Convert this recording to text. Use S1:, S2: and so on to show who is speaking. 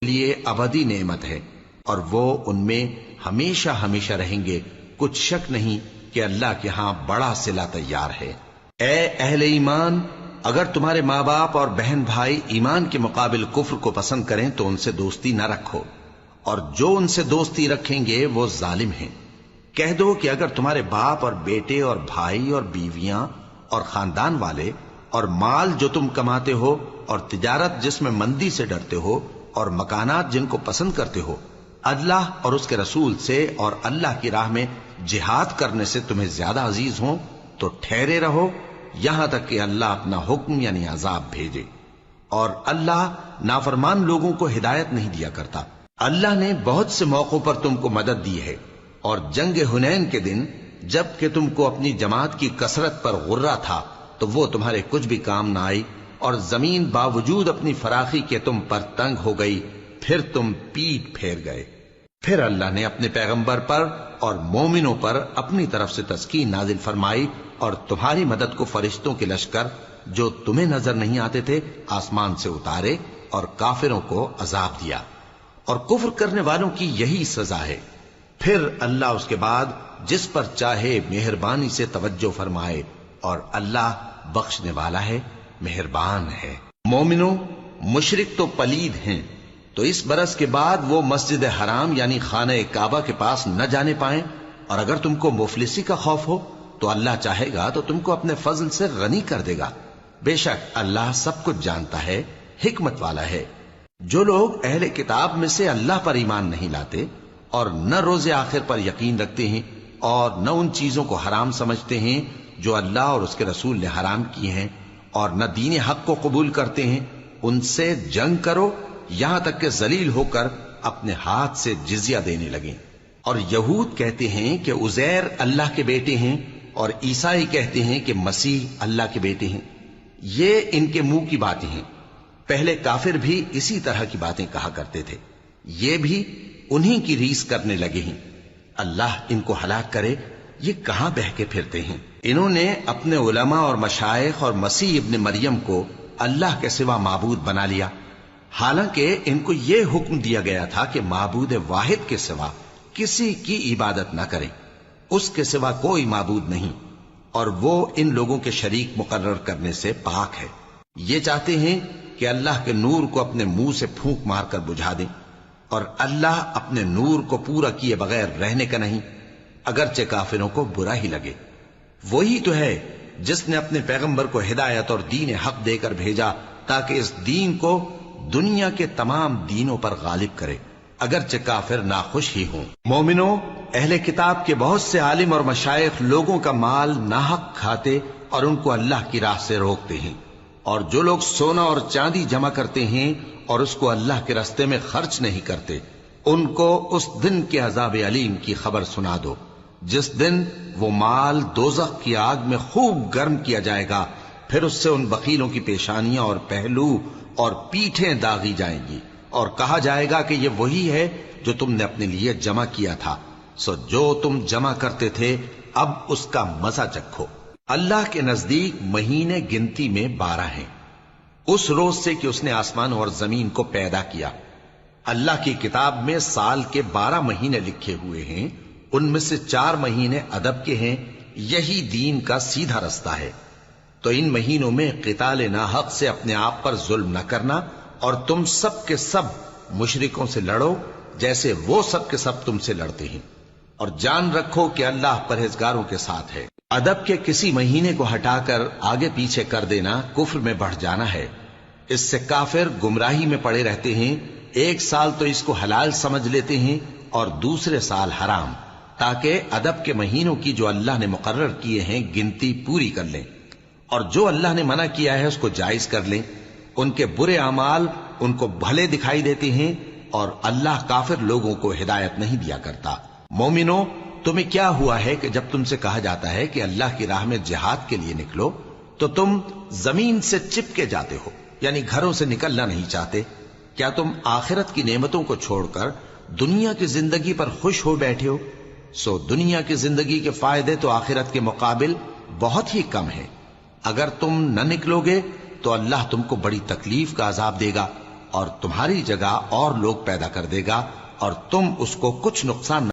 S1: لیے ابدی نعمت ہے اور وہ ان میں ہمیشہ ہمیشہ رہیں گے، کچھ شک نہیں کہ اللہ کے ہاں بڑا صلہ تیار ہے۔ اے اہل ایمان، اگر تمہارے ماں باپ اور بہن بھائی ایمان کے مقابل کفر کو پسند کریں تو ان سے دوستی نہ رکھو، اور جو ان سے دوستی رکھیں گے وہ ظالم ہیں۔ کہہ دو کہ اگر تمہارے باپ اور بیٹے اور بھائی اور بیویاں اور خاندان والے اور مال جو تم کماتے ہو اور تجارت جس میں مندی سے ڈرتے ہو اور مکانات جن کو پسند کرتے ہو اللہ اور اس کے رسول سے اور اللہ کی راہ میں جہاد کرنے سے تمہیں زیادہ عزیز ہوں تو ٹھہرے رہو یہاں تک کہ اللہ اپنا حکم یعنی عذاب بھیجے، اور اللہ نافرمان لوگوں کو ہدایت نہیں دیا کرتا۔ اللہ نے بہت سے موقعوں پر تم کو مدد دی ہے، اور جنگ حنین کے دن جب کہ تم کو اپنی جماعت کی کثرت پر غرہ تھا تو وہ تمہارے کچھ بھی کام نہ آئی، اور زمین باوجود اپنی فراخی کے تم پر تنگ ہو گئی، پھر تم پیٹ پھیر گئے۔ پھر اللہ نے اپنے پیغمبر پر اور مومنوں پر اپنی طرف سے تسکین نازل فرمائی، اور تمہاری مدد کو فرشتوں کے لشکر جو تمہیں نظر نہیں آتے تھے آسمان سے اتارے، اور کافروں کو عذاب دیا، اور کفر کرنے والوں کی یہی سزا ہے۔ پھر اللہ اس کے بعد جس پر چاہے مہربانی سے توجہ فرمائے، اور اللہ بخشنے والا ہے، مہربان ہے۔ مومنوں، مشرک تو پلید ہیں، تو اس برس کے بعد وہ مسجد حرام یعنی خانہ کعبہ کے پاس نہ جانے پائیں، اور اگر تم کو مفلسی کا خوف ہو تو اللہ چاہے گا تو تم کو اپنے فضل سے غنی کر دے گا، بے شک اللہ سب کچھ جانتا ہے، حکمت والا ہے۔ جو لوگ اہل کتاب میں سے اللہ پر ایمان نہیں لاتے اور نہ روز آخر پر یقین رکھتے ہیں اور نہ ان چیزوں کو حرام سمجھتے ہیں جو اللہ اور اس کے رسول نے حرام کی ہیں، اور نہ دین حق کو قبول کرتے ہیں، ان سے جنگ کرو یہاں تک کہ ذلیل ہو کر اپنے ہاتھ سے جزیہ دینے لگیں۔ اور یہود کہتے ہیں کہ عزیر اللہ کے بیٹے ہیں، اور عیسائی کہتے ہیں کہ مسیح اللہ کے بیٹے ہیں۔ یہ ان کے منہ کی باتیں ہیں، پہلے کافر بھی اسی طرح کی باتیں کہا کرتے تھے، یہ بھی انہی کی ریس کرنے لگے ہیں۔ اللہ ان کو ہلاک کرے، یہ کہاں بہ کے پھرتے ہیں۔ انہوں نے اپنے علماء اور مشائخ اور مسیح ابن مریم کو اللہ کے سوا معبود بنا لیا، حالانکہ ان کو یہ حکم دیا گیا تھا کہ معبود واحد کے سوا کسی کی عبادت نہ کریں، اس کے سوا کوئی معبود نہیں، اور وہ ان لوگوں کے شریک مقرر کرنے سے پاک ہے۔ یہ چاہتے ہیں کہ اللہ کے نور کو اپنے منہ سے پھونک مار کر بجھا دیں، اور اللہ اپنے نور کو پورا کیے بغیر رہنے کا نہیں، اگرچہ کافروں کو برا ہی لگے۔ وہی تو ہے جس نے اپنے پیغمبر کو ہدایت اور دین حق دے کر بھیجا تاکہ اس دین کو دنیا کے تمام دینوں پر غالب کرے، اگرچہ کافر ناخوش ہی ہوں۔ مومنوں، اہل کتاب کے بہت سے عالم اور مشائخ لوگوں کا مال ناحق کھاتے اور ان کو اللہ کی راہ سے روکتے ہیں، اور جو لوگ سونا اور چاندی جمع کرتے ہیں اور اس کو اللہ کے راستے میں خرچ نہیں کرتے، ان کو اس دن کے عذاب علیم کی خبر سنا دو، جس دن وہ مال دوزخ کی آگ میں خوب گرم کیا جائے گا، پھر اس سے ان بخیلوں کی پیشانیاں اور پہلو اور پیٹھیں داغی جائیں گی، اور کہا جائے گا کہ یہ وہی ہے جو تم نے اپنے لیے جمع کیا تھا، سو جو تم جمع کرتے تھے اب اس کا مزہ چکھو۔ اللہ کے نزدیک مہینے گنتی میں 12 ہیں، اس روز سے کہ اس نے آسمان اور زمین کو پیدا کیا۔ اللہ کی کتاب میں سال کے 12 مہینے لکھے ہوئے ہیں، ان میں سے 4 مہینے ادب کے ہیں، یہی دین کا سیدھا رستہ ہے۔ تو ان مہینوں میں قتال ناحق سے اپنے آپ پر ظلم نہ کرنا، اور تم سب کے سب مشرکوں سے لڑو جیسے وہ سب کے سب تم سے لڑتے ہیں، اور جان رکھو کہ اللہ پرہیزگاروں کے ساتھ ہے۔ ادب کے کسی مہینے کو ہٹا کر آگے پیچھے کر دینا کفر میں بڑھ جانا ہے، اس سے کافر گمراہی میں پڑے رہتے ہیں۔ ایک سال تو اس کو حلال سمجھ لیتے ہیں اور دوسرے سال حرام، تاکہ ادب کے مہینوں کی جو اللہ نے مقرر کیے ہیں گنتی پوری کر لیں، اور جو اللہ نے منع کیا ہے اس کو جائز کر لیں۔ ان کے برے اعمال ان کو بھلے دکھائی دیتے ہیں، اور اللہ کافر لوگوں کو ہدایت نہیں دیا کرتا۔ مومنوں، تمہیں کیا ہوا ہے کہ جب تم سے کہا جاتا ہے کہ اللہ کی راہ میں جہاد کے لیے نکلو تو تم زمین سے چپکے جاتے ہو، یعنی گھروں سے نکلنا نہیں چاہتے؟ کیا تم آخرت کی نعمتوں کو چھوڑ کر دنیا کی زندگی پر خوش ہو بیٹھے ہو؟ سو دنیا کی زندگی کے فائدے تو آخرت کے مقابل بہت ہی کم ہیں۔ اگر تم نہ نکلو گے تو اللہ تم کو بڑی تکلیف کا عذاب دے گا، اور تمہاری جگہ اور لوگ پیدا کر دے گا اور تم اس کو کچھ نقصان